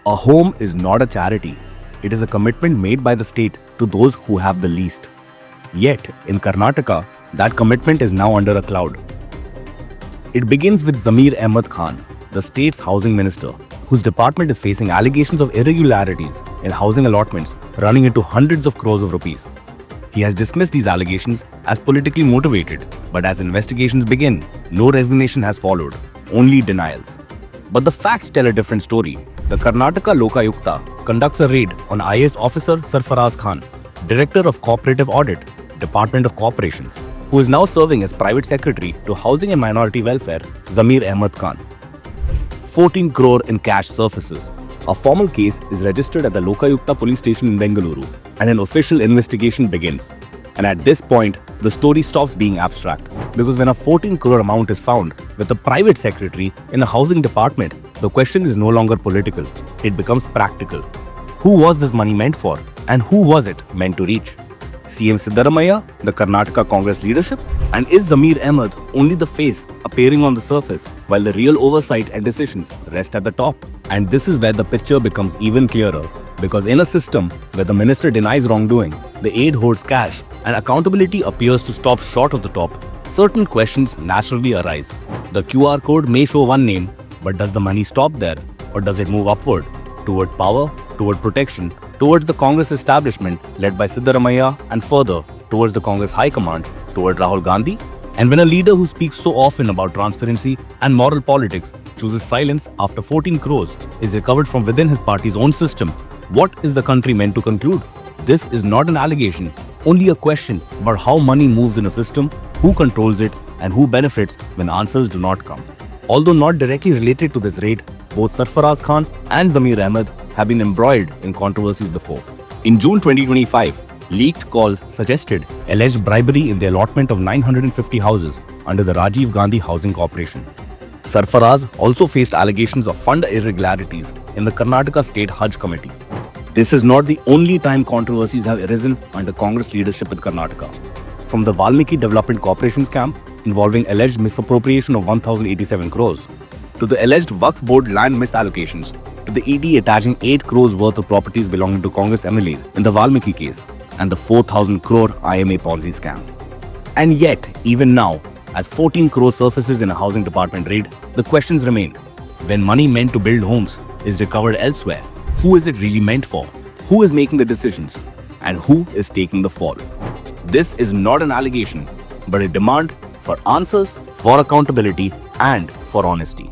A home is not a charity. It is a commitment made by the state to those who have the least. Yet, in Karnataka, that commitment is now under a cloud. It begins with Zamir Ahmed Khan, the state's housing minister, whose department is facing allegations of irregularities in housing allotments running into hundreds of crores of rupees. He has dismissed these allegations as politically motivated, but as investigations begin, no resignation has followed, only denials. But the facts tell a different story. The Karnataka Lokayukta conducts a raid on IAS officer Sarfaraz Khan, Director of Cooperative Audit, Department of Corporation, who is now serving as Private Secretary to Housing and Minority Welfare, Zamir Ahmed Khan. 14 crore in cash surfaces. A formal case is registered at the Lokayukta police station in Bengaluru, and an official investigation begins. And at this point, the story stops being abstract, because when a 14 crore amount is found with a private secretary in a housing department, the question is no longer political, it becomes practical. Who was this money meant for, and who was it meant to reach? CM Siddaramaiah, the Karnataka Congress leadership? And is Zamir Ahmed only the face appearing on the surface, while the real oversight and decisions rest at the top? And this is where the picture becomes even clearer, because in a system where the minister denies wrongdoing, the aide hoards cash, and accountability appears to stop short of the top, certain questions naturally arise. The QR code may show one name, but does the money stop there, or does it move upward, toward power, toward protection, towards the Congress establishment led by Siddaramaiah, and further towards the Congress High Command, toward Rahul Gandhi? And when a leader who speaks so often about transparency and moral politics chooses silence after 14 crores is recovered from within his party's own system, what is the country meant to conclude? This is not an allegation, only a question about how money moves in a system, who controls it, and who benefits when answers do not come. Although not directly related to this raid, both Sarfaraz Khan and Zamir Ahmed have been embroiled in controversies before. In June 2025, leaked calls suggested alleged bribery in the allotment of 950 houses under the Rajiv Gandhi Housing Corporation. Sarfaraz also faced allegations of fund irregularities in the Karnataka State Hajj Committee. This is not the only time controversies have arisen under Congress leadership in Karnataka. From the Valmiki Development Corporation scam involving alleged misappropriation of 1,087 crores, to the alleged Waqf Board land misallocations, to the ED attaching 8 crores worth of properties belonging to Congress MLAs in the Valmiki case, and the 4,000 crore IMA Ponzi scam. And yet, even now, as 14 crore surfaces in a housing department raid, the questions remain. When money meant to build homes is recovered elsewhere, who is it really meant for? Who is making the decisions? And who is taking the fall? This is not an allegation, but a demand for answers, for accountability, and for honesty.